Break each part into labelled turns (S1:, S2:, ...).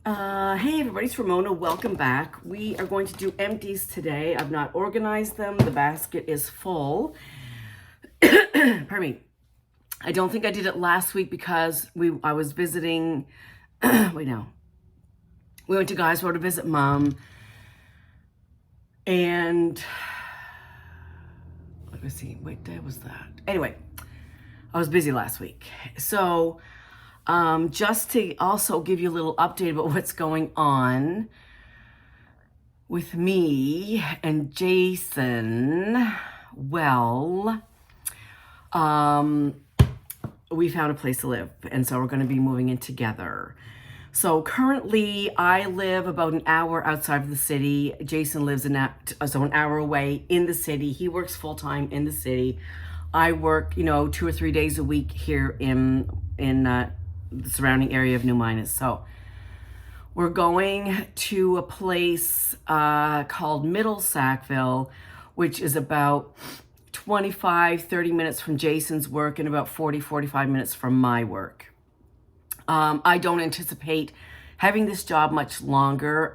S1: Hey everybody, it's Ramona. Welcome back. We are going to do empties today. I've not organized them. The basket is full. Pardon me. I don't think I did it last week because I was visiting. Wait, now. We went to Guysborough to visit Mom, and let me see. What day was that? Anyway, I was busy last week, so just to also give you a little update about what's going on with me and Jason. Well, we found a place to live, and so we're going to be moving in together. So currently, I live about an hour outside of the city. Jason lives an hour away in the city. He works full time in the city. I work, 2 or 3 days a week here in the surrounding area of New Minas. So we're going to a place called Middle Sackville, which is about 25-30 minutes from Jason's work and about 40-45 minutes from my work. I don't anticipate having this job much longer.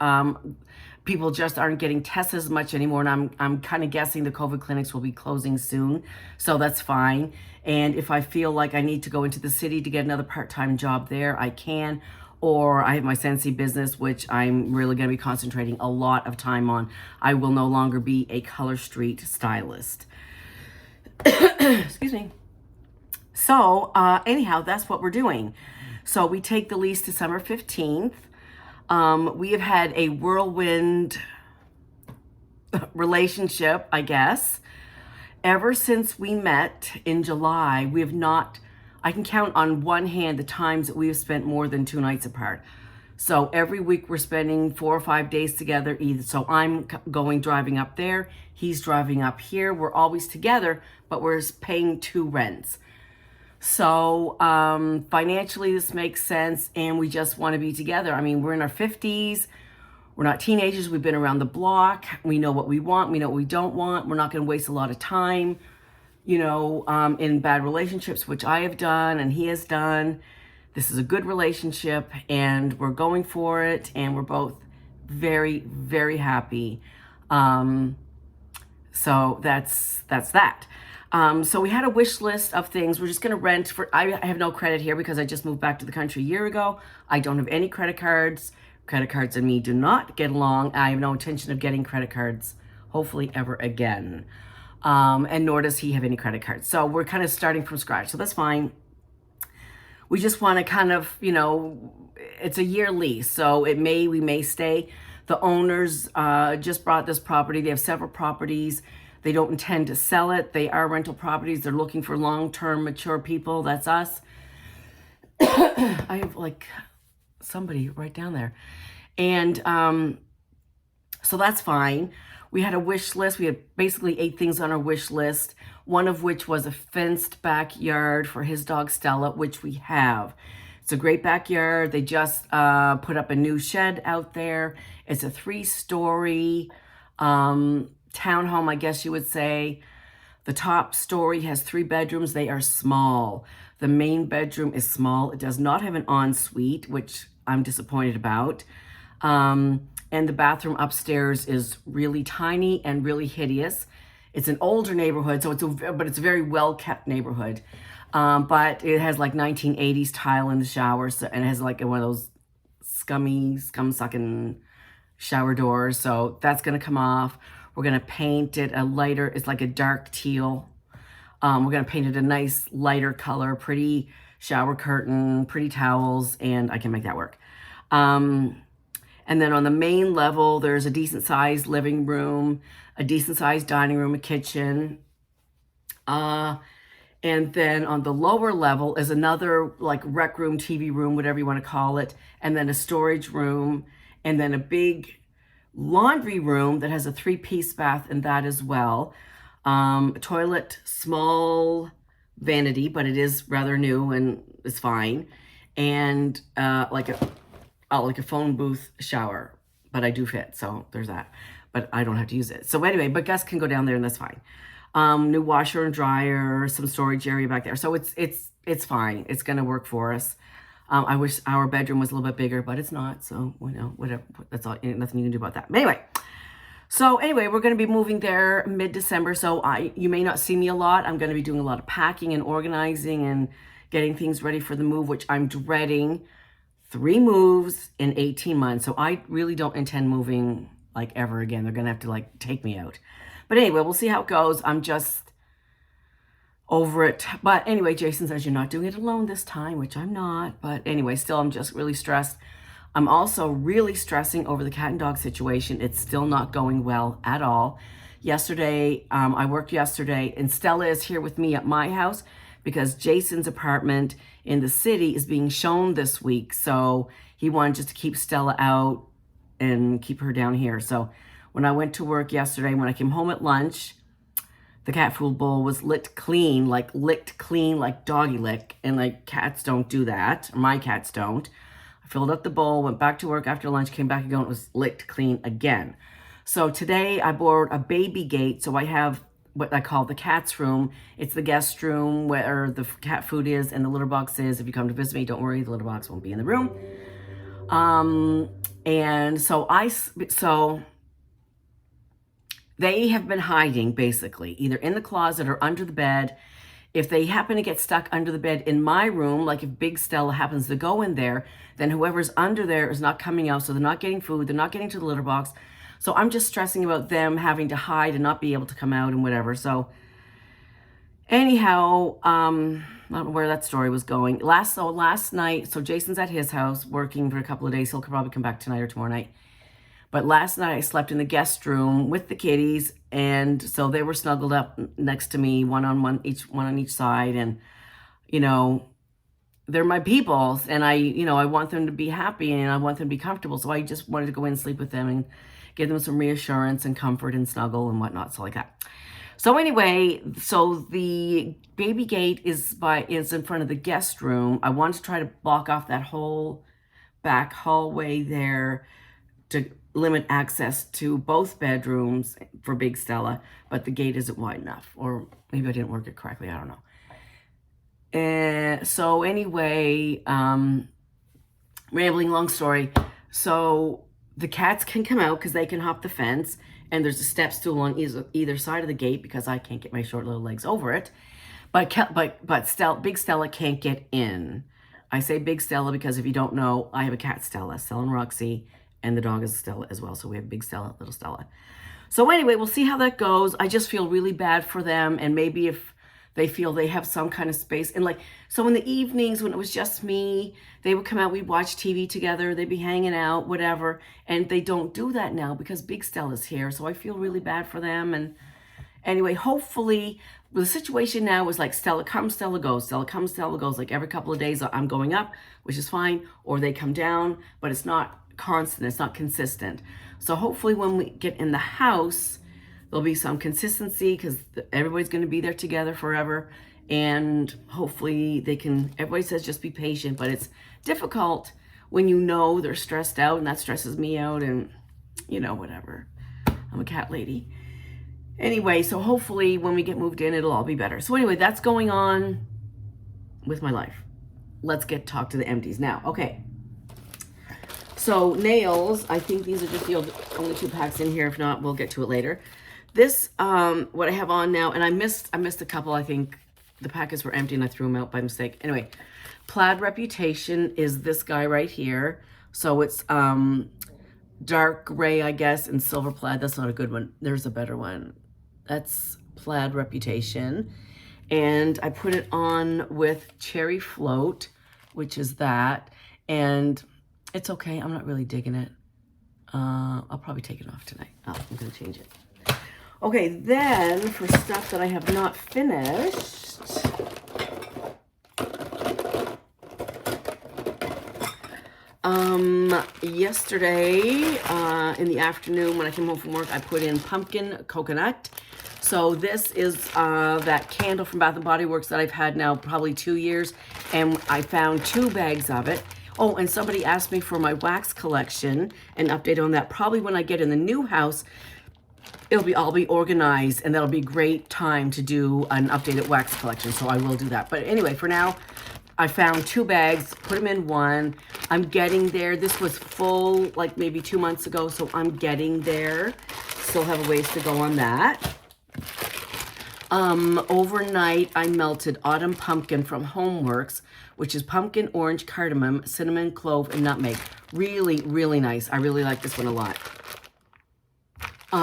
S1: People just aren't getting tested as much anymore, and I'm kind of guessing the COVID clinics will be closing soon, so that's fine. And if I feel like I need to go into the city to get another part-time job there, I can. Or I have my Scentsy business, which I'm really going to be concentrating a lot of time on. I will no longer be a Color Street stylist. Excuse me. So anyhow, that's what we're doing. So we take the lease December 15th. We have had a whirlwind relationship, I guess. Ever since we met in July, we have not, I can count on one hand the times that we have spent more than 2 nights apart. So every week we're spending 4 or 5 days together either. So I'm driving up there, he's driving up here. We're always together, but we're paying 2 rents. So financially this makes sense, and we just want to be together. I mean, we're in our 50s. We're not teenagers. We've been around the block. We know what we want. We know what we don't want. We're not going to waste a lot of time, in bad relationships, which I have done and he has done. This is a good relationship, and we're going for it, and we're both very, very happy. So that's that. So we had a wish list of things. We're just going to rent for, I have no credit here because I just moved back to the country a year ago. I don't have any credit cards. Credit cards and me do not get along. I have no intention of getting credit cards, hopefully ever again. And nor does he have any credit cards. So we're kind of starting from scratch. So that's fine. We just want to kind of, it's a year lease. So we may stay. The owners just bought this property. They have several properties. They don't intend to sell it. They are rental properties. They're looking for long-term mature people. That's us. I have somebody right down there. And so that's fine. We had a wish list. We had basically 8 things on our wish list, one of which was a fenced backyard for his dog Stella, which we have. It's a great backyard. They just put up a new shed out there. It's a 3-story townhome, I guess you would say. The top story has 3 bedrooms. They are small. The main bedroom is small. It does not have an ensuite, which I'm disappointed about. And the bathroom upstairs is really tiny and really hideous. It's an older neighborhood, so but it's a very well-kept neighborhood. But it has 1980s tile in the shower, and it has one of those scum-sucking shower doors. So that's going to come off. We're going to paint it a lighter, it's like a dark teal. We're going to paint it a nice lighter color, pretty shower curtain, pretty towels, and I can make that work. And then on the main level, there's a decent sized living room, a decent sized dining room, a kitchen. And then on the lower level is another rec room, TV room, whatever you want to call it. And then a storage room, and then a big laundry room that has a 3-piece bath in that as well. A toilet, small vanity, but it is rather new and is fine. And like a phone booth shower, but I do fit, so there's that. But I don't have to use it. So anyway, but Gus can go down there and that's fine. New washer and dryer, some storage area back there. So it's fine. It's gonna work for us. I wish our bedroom was a little bit bigger, but it's not. So, you know, whatever. That's all. Nothing you can do about that. But anyway, we're going to be moving there mid-December. So you may not see me a lot. I'm going to be doing a lot of packing and organizing and getting things ready for the move, which I'm dreading. 3 moves in 18 months. So I really don't intend moving like ever again. They're going to have to like take me out. But anyway, we'll see how it goes. I'm just over it. But anyway, Jason says you're not doing it alone this time, which I'm not. But anyway, still, I'm just really stressed. I'm also really stressing over the cat and dog situation. It's still not going well at all. Yesterday, I worked yesterday, and Stella is here with me at my house because Jason's apartment in the city is being shown this week. So he wanted just to keep Stella out and keep her down here. So when I went to work yesterday, when I came home at lunch, the cat food bowl was licked clean like doggy lick. And like cats don't do that. Or my cats don't. I filled up the bowl, went back to work after lunch, came back again, it was licked clean again. So today I borrowed a baby gate. So I have what I call the cat's room. It's the guest room where the cat food is and the litter box is. If you come to visit me, don't worry, the litter box won't be in the room. And so they have been hiding basically either in the closet or under the bed. If they happen to get stuck under the bed in my room, like if Big Stella happens to go in there, then whoever's under there is not coming out. So they're not getting food. They're not getting to the litter box. So I'm just stressing about them having to hide and not be able to come out and whatever. So anyhow, I don't know where that story was going. Last night, so Jason's at his house working for a couple of days. He'll probably come back tonight or tomorrow night. But last night I slept in the guest room with the kitties, and so they were snuggled up next to me, one on each side, and you know, they're my people, and I want them to be happy and I want them to be comfortable. So I just wanted to go in and sleep with them and give them some reassurance and comfort and snuggle and whatnot, so like that. So anyway, so the baby gate is in front of the guest room. I wanted to try to block off that whole back hallway there to limit access to both bedrooms for Big Stella, but the gate isn't wide enough, or maybe I didn't work it correctly, I don't know. And so anyway, rambling, long story. So the cats can come out because they can hop the fence, and there's a step stool on either side of the gate because I can't get my short little legs over it. But Big Stella can't get in. I say Big Stella because if you don't know, I have a cat, Stella and Roxy, and the dog is Stella as well. So we have Big Stella, little Stella. So anyway, we'll see how that goes. I just feel really bad for them. And maybe if they feel they have some kind of space. And like, so in the evenings when it was just me, they would come out, we'd watch TV together, they'd be hanging out, whatever. And they don't do that now because Big Stella's here. So I feel really bad for them. And anyway, hopefully the situation now is like Stella comes, Stella goes. Stella comes, Stella goes. Like every couple of days I'm going up, which is fine. Or they come down, but it's not constant, it's not consistent. So hopefully when we get in the house, there'll be some consistency because everybody's going to be there together forever. And hopefully everybody says just be patient, but it's difficult when you know they're stressed out, and that stresses me out, and whatever. I'm a cat lady. Anyway, so hopefully when we get moved in, it'll all be better. So anyway, that's going on with my life. Let's talk to the empties now. Okay. So nails, I think these are just the only 2 packs in here. If not, we'll get to it later. This, what I have on now, and I missed a couple. I think the packets were empty and I threw them out by mistake. Anyway, Plaid Reputation is this guy right here. So it's dark gray, I guess, and silver plaid. That's not a good one. There's a better one. That's Plaid Reputation. And I put it on with Cherry Float, which is that. And it's okay. I'm not really digging it. I'll probably take it off tonight. I'm going to change it. Okay, then for stuff that I have not finished, yesterday in the afternoon when I came home from work, I put in pumpkin coconut. So this is that candle from Bath & Body Works that I've had now probably 2 years, and I found 2 bags of it. Oh, and somebody asked me for my wax collection, an update on that. Probably when I get in the new house, it'll all be organized, and that'll be a great time to do an updated wax collection. So I will do that. But anyway, for now, I found 2 bags, put them in one. I'm getting there. This was full like maybe 2 months ago, so I'm getting there. Still have a ways to go on that. Overnight, I melted autumn pumpkin from Homeworks, which is pumpkin, orange, cardamom, cinnamon, clove, and nutmeg. Really, really nice. I really like this one a lot.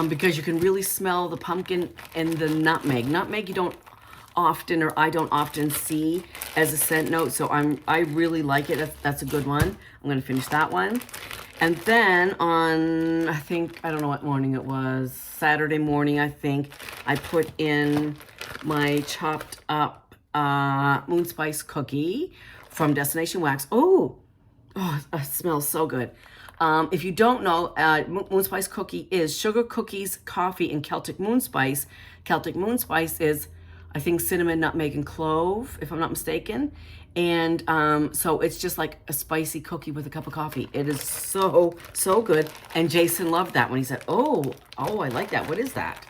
S1: Because you can really smell the pumpkin and the nutmeg. Nutmeg you don't often, or I don't often see as a scent note, so I really like it. That's a good one. I'm going to finish that one. And then on, I don't know what morning it was, Saturday morning, I think, I put in my chopped up moon spice cookie from Destination Wax. Oh, it smells so good. If you don't know, moon spice cookie is sugar cookies, coffee, and Celtic moon spice. Celtic moon spice is, I think, cinnamon, nutmeg, and clove, if I'm not mistaken. And so it's just like a spicy cookie with a cup of coffee. It is so, so good. And Jason loved that when he said, oh, I like that. What is that?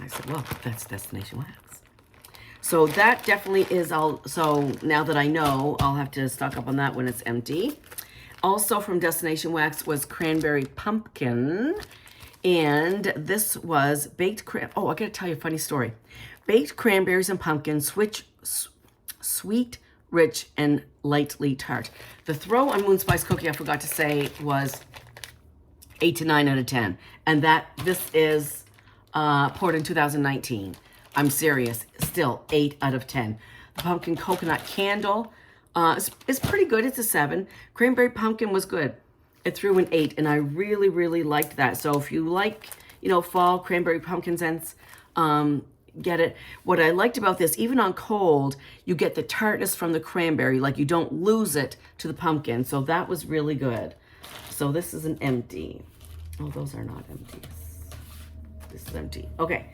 S1: I said, well, that's Destination Wax. So that definitely is so now that I know, I'll have to stock up on that when it's empty. Also from Destination Wax was cranberry pumpkin. And this was baked I gotta tell you a funny story. Baked cranberries and pumpkin, sweet, rich, and lightly tart. The throw on moon spice cookie, I forgot to say, was 8 to 9 out of 10. And this is poured in 2019. I'm serious. Still 8 out of 10. The pumpkin coconut candle is pretty good. It's a 7. Cranberry pumpkin was good. It threw an 8, and I really, really liked that. So if you like, fall cranberry pumpkin scents, get it. What I liked about this, even on cold, you get the tartness from the cranberry, like you don't lose it to the pumpkin. So that was really good. So this is an empty. Oh, those are not empties. This is empty. Okay.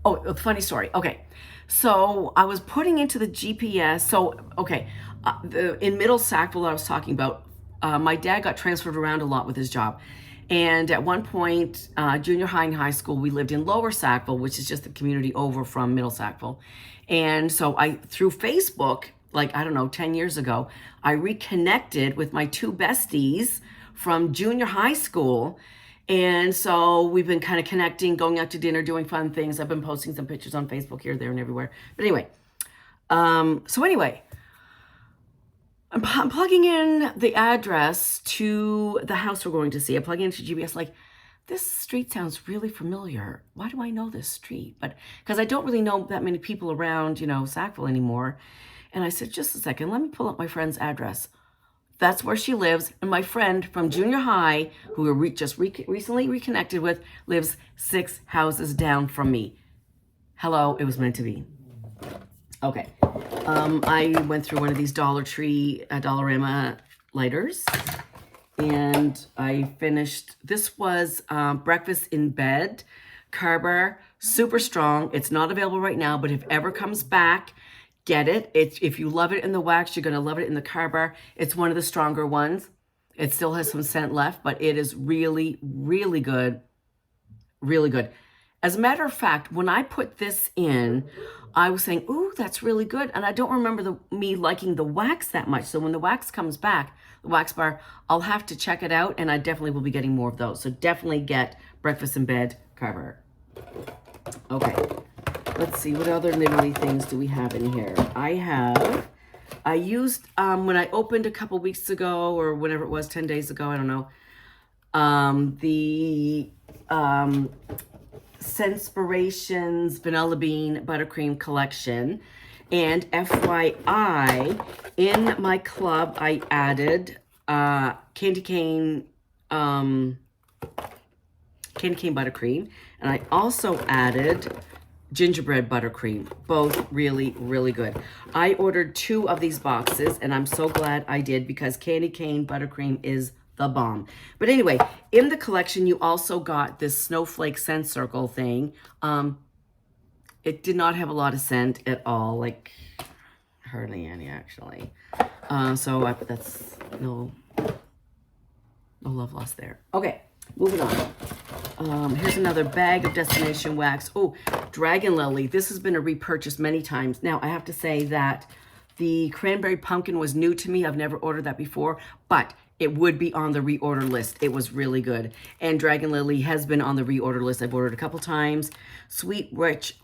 S1: Oh, a funny story. Okay. So I was putting into the GPS. So, okay. In Middle Sackville, I was talking about, my dad got transferred around a lot with his job. And at one point, junior high and high school, we lived in Lower Sackville, which is just the community over from Middle Sackville. And so through Facebook, 10 years ago, I reconnected with my 2 besties from junior high school. And so we've been kind of connecting, going out to dinner, doing fun things. I've been posting some pictures on Facebook here, there, and everywhere. But anyway, I'm plugging in the address to the house we're going to see. I'm plugging into GPS, this street sounds really familiar. Why do I know this street? But because I don't really know that many people around, Sackville anymore. And I said, just a second, let me pull up my friend's address. That's where she lives. And my friend from junior high, who we just recently reconnected with, lives 6 houses down from me. Hello, it was meant to be. Okay. I went through one of these Dollar Tree, Dollarama lighters, and I finished, this was Breakfast in Bed, Carbar, super strong. It's not available right now, but if ever comes back, get it. If you love it in the wax, you're going to love it in the Carbar. It's one of the stronger ones. It still has some scent left, but it is really, really good. Really good. As a matter of fact, when I put this in, I was saying, ooh, that's really good. And I don't remember me liking the wax that much. So when the wax comes back, the wax bar, I'll have to check it out. And I definitely will be getting more of those. So definitely get Breakfast in Bed Carbar. Okay. Let's see. What other nibbly things do we have in here? I used, when I opened a couple weeks ago or whenever it was, 10 days ago, I don't know, the Scentspirations Vanilla Bean Buttercream Collection. And FYI, in my club, I added candy cane buttercream. And I also added gingerbread buttercream. Both really, really good. I ordered 2 of these boxes, and I'm so glad I did because candy cane buttercream is the bomb. But anyway, in the collection, you also got this snowflake scent circle thing. It did not have a lot of scent at all, hardly any actually. So that's no love lost there. Okay, moving on. Here's another bag of Destination Wax. Oh, Dragon Lily. This has been a repurchase many times. Now, I have to say that The cranberry pumpkin was new to me. I've never ordered that before, but it would be on the reorder list. It was really good. And Dragon Lily has been on the reorder list. I've ordered a couple times. Sweet, rich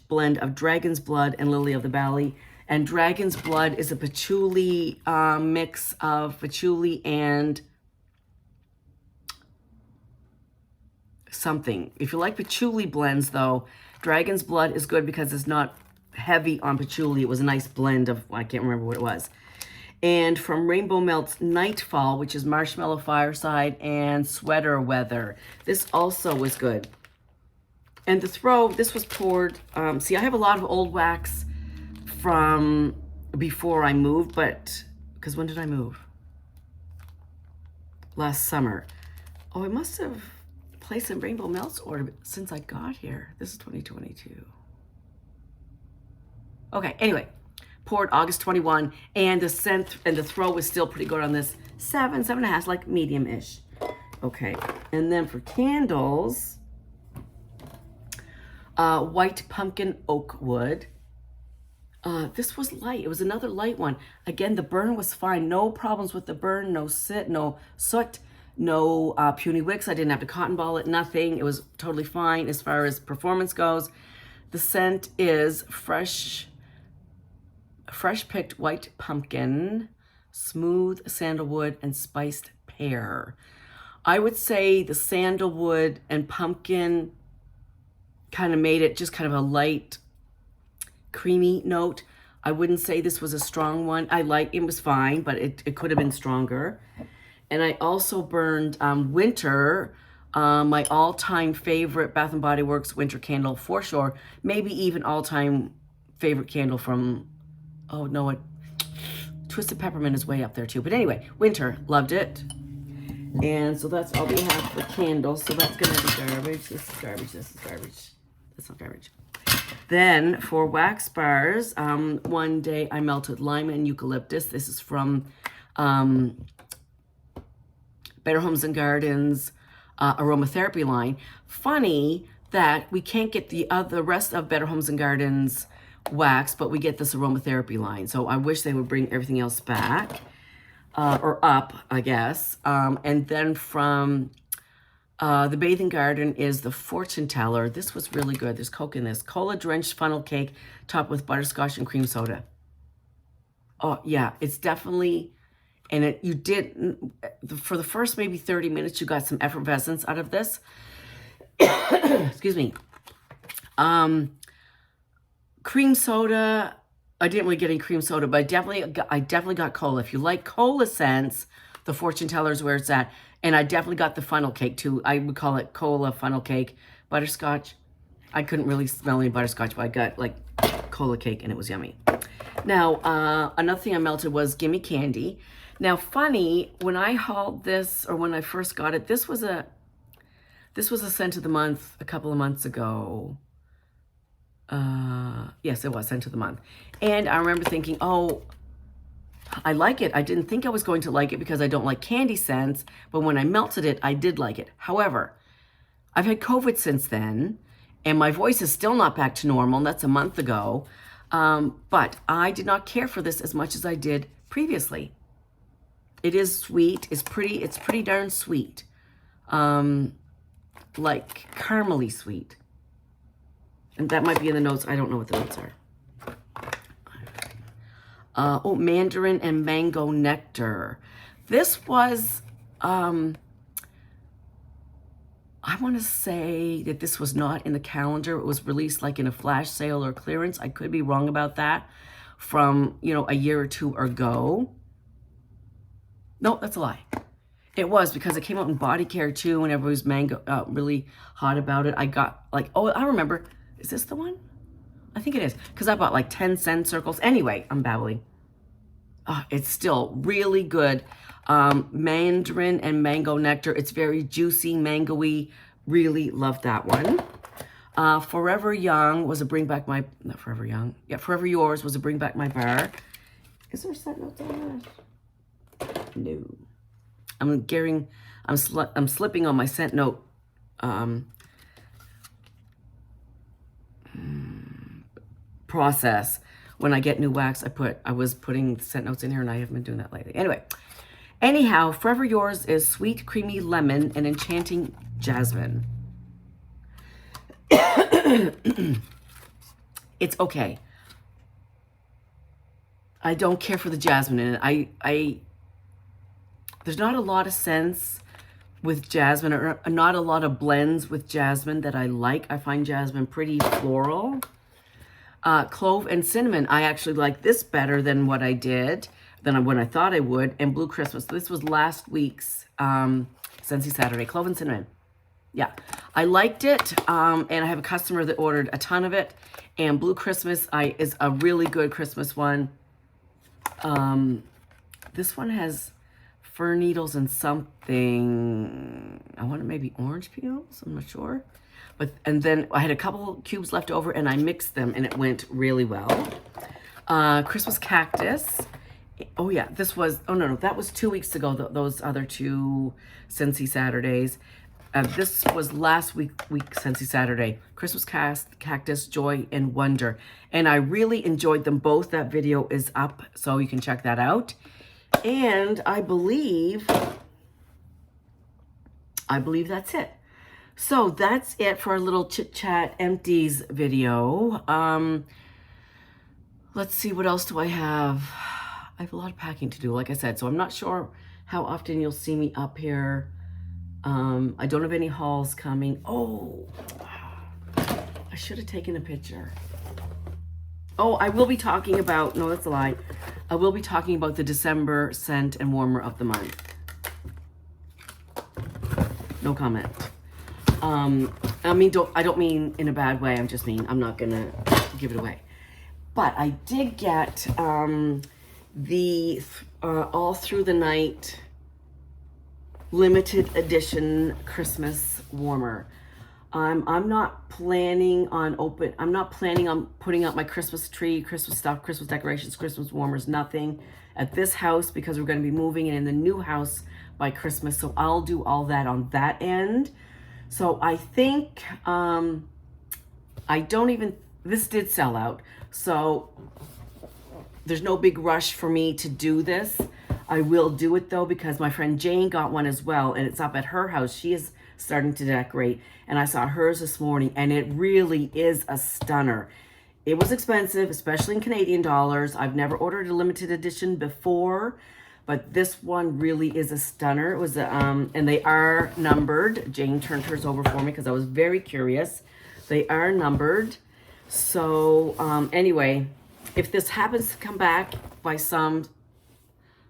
S1: blend of Dragon's Blood and Lily of the Valley. And Dragon's Blood is a patchouli mix of patchouli and something. If you like patchouli blends, though, Dragon's Blood is good because it's not heavy on patchouli. It was a nice blend of, I can't remember what it was. And from Rainbow Melt's Nightfall, which is Marshmallow Fireside and Sweater Weather. This also was good. And the throw, this was poured, see, I have a lot of old wax from before I moved, but, because when did I move? Last summer. Oh, I must have placed in Rainbow Melt's order since I got here. This is 2022. Okay, anyway, poured August 21, and the scent and the throw was still pretty good on this. 7.5, like medium-ish. Okay, and then for candles, white pumpkin oak wood. This was light. It was another light one. Again, the burn was fine. No problems with the burn. No soot. No puny wicks. I didn't have to cotton ball it. Nothing. It was totally fine as far as performance goes. The scent is fresh picked white pumpkin, smooth sandalwood, and spiced pear. I would say the sandalwood and pumpkin kind of made it just kind of a light, creamy note. I wouldn't say this was a strong one. It was fine, but it could have been stronger. And I also burned Winter, my all-time favorite Bath & Body Works winter candle for sure. Maybe even all-time favorite candle from, oh no, Twisted Peppermint is way up there too. But anyway, Winter, loved it. And so that's all we have for candles. So that's gonna be garbage. This is garbage, this is garbage. That's not garbage. Then for wax bars, one day I melted lime and eucalyptus. This is from Better Homes and Gardens aromatherapy line. Funny that we can't get the rest of Better Homes and Gardens wax, but we get this aromatherapy line. So I wish they would bring everything else back or up, I guess. And then from the Bathing Garden is the Fortune Teller. This was really good. There's Coke in this. Cola drenched funnel cake topped with butterscotch and cream soda. Oh yeah, it's definitely, and you did, for the first maybe 30 minutes, you got some effervescence out of this. Excuse me. Cream soda, I didn't really get any cream soda, but I definitely got cola. If you like cola scents, the Fortune Teller is where it's at. And I definitely got the funnel cake too. I would call it cola funnel cake. Butterscotch. I couldn't really smell any butterscotch, but I got like cola cake and it was yummy. Now, another thing I melted was Gimme Candy. Now, funny, when I hauled this, or when I first got it, this was a scent of the month a couple of months ago. Yes, it was scent of the month. And I remember thinking, oh, I like it. I didn't think I was going to like it because I don't like candy scents, but when I melted it, I did like it. However, I've had COVID since then, and my voice is still not back to normal, and that's a month ago. But I did not care for this as much as I did previously. It is sweet. It's pretty darn sweet. Like caramely sweet. And that might be in the notes. I don't know what the notes are. Mandarin and mango nectar. This was, I want to say that this was not in the calendar. It was released like in a flash sale or clearance. I could be wrong about that from, a year or two ago. No, that's a lie. It was because it came out in body care too and everybody was really hot about it. I got like, oh, I remember. Is this the one? I think it is because I bought like 10 scent circles. Anyway, I'm babbling. It's still really good. Mandarin and mango nectar. It's very juicy, mango-y. Really love that one. Forever Young was a bring back my, not Forever Young. Yeah, Forever Yours was a bring back my bar. Is there scent notes on that? No. I'm slipping on my scent note. Process. when I get new wax, I was putting scent notes in here, and I haven't been doing that lately. Anyhow, Forever Yours is Sweet Creamy Lemon and Enchanting Jasmine. It's okay. I don't care for the jasmine in it. There's not a lot of scents with jasmine, or not a lot of blends with jasmine that I like. I find jasmine pretty floral. Clove and cinnamon, I actually like this better than what I did, than when I thought I would. And Blue Christmas, this was last week's Scentsy Saturday. Clove and cinnamon. Yeah, I liked it, and I have a customer that ordered a ton of it. And Blue Christmas is a really good Christmas one. This one has fir needles and something. I want maybe orange peels. I'm not sure. And then I had a couple cubes left over, and I mixed them, and it went really well. Christmas Cactus. Oh yeah, this was. Oh no, that was 2 weeks ago. Those other two Scentsy Saturdays. This was last week Scentsy Saturday. Christmas Cactus, Joy and Wonder. And I really enjoyed them both. That video is up, so you can check that out. And I believe that's it. So that's it for our little Chit Chat Empties video. Let's see, what else do I have? I have a lot of packing to do, like I said, so I'm not sure how often you'll see me up here. I don't have any hauls coming. Oh, I should have taken a picture. Oh, I will be talking about, no, that's a lie. I will be talking about the December scent and warmer of the month. No comment. I don't mean in a bad way. I'm just mean I'm not gonna give it away. But I did get the All Through the Night limited edition Christmas warmer. I'm not planning on putting up my Christmas tree, Christmas stuff, Christmas decorations, Christmas warmers, nothing at this house, because we're going to be moving in the new house by Christmas. So I'll do all that on that end. So I think this did sell out. So there's no big rush for me to do this. I will do it though, because my friend Jane got one as well, and it's up at her house. She is starting to decorate, and I saw hers this morning, and it really is a stunner. It was expensive, especially in Canadian dollars. I've never ordered a limited edition before, but this one really is a stunner. It was and they are numbered. Jane turned hers over for me because I was very curious. They are numbered. So anyway, if this happens to come back by some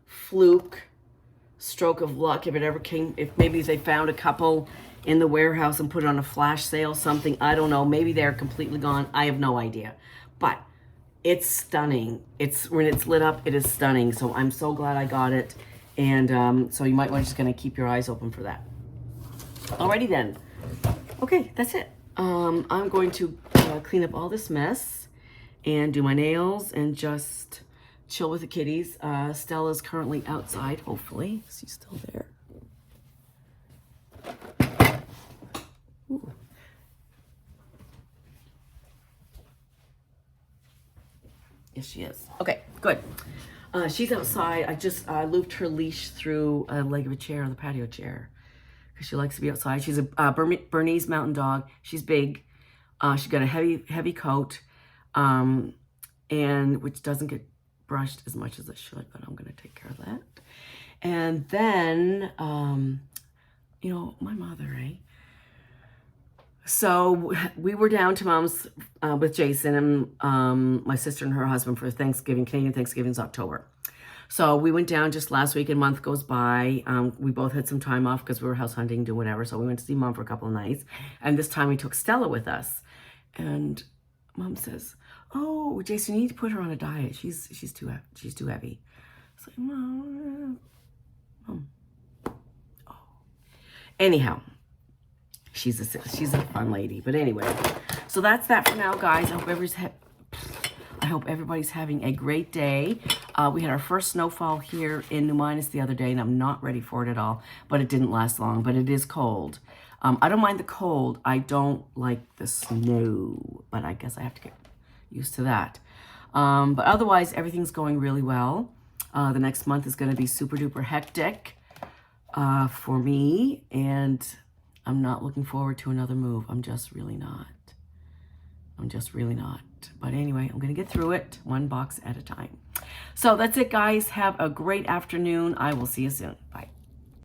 S1: fluke, stroke of luck, if it ever came, if maybe they found a couple in the warehouse and put it on a flash sale, something, I don't know, maybe they're completely gone, I have no idea, but it's stunning. When it's lit up, it is stunning. So I'm so glad I got it, and so you might want to just kind of keep your eyes open for that. Alrighty then. Okay, that's it. I'm going to clean up all this mess and do my nails and just chill with the kitties. Stella's currently outside, hopefully. She's still there. Ooh. Yes, she is. Okay, good. She's outside. I just looped her leash through a leg of a chair on the patio chair because she likes to be outside. She's a Bernese Mountain Dog. She's big. She's got a heavy coat, and which doesn't get brushed as much as it should, but I'm going to take care of that. And then, my mother, eh? So we were down to Mom's with Jason and my sister and her husband for Thanksgiving. Canadian Thanksgiving's October. So we went down just last week, and month goes by. We both had some time off because we were house hunting, doing whatever. So we went to see Mom for a couple of nights. And this time we took Stella with us. And Mom says, "Oh, Jason, you need to put her on a diet. She's too heavy." It's like, Mom. Oh. Anyhow, she's a fun lady. But anyway, so that's that for now, guys. I hope everybody's having a great day. We had our first snowfall here in New Minas the other day, and I'm not ready for it at all. But it didn't last long. But it is cold. I don't mind the cold. I don't like the snow, but I guess I have to get used to that. But otherwise, everything's going really well. The next month is going to be super duper hectic for me, and I'm not looking forward to another move. I'm just really not. But anyway, I'm going to get through it one box at a time. So that's it, guys. Have a great afternoon. I will see you soon. Bye.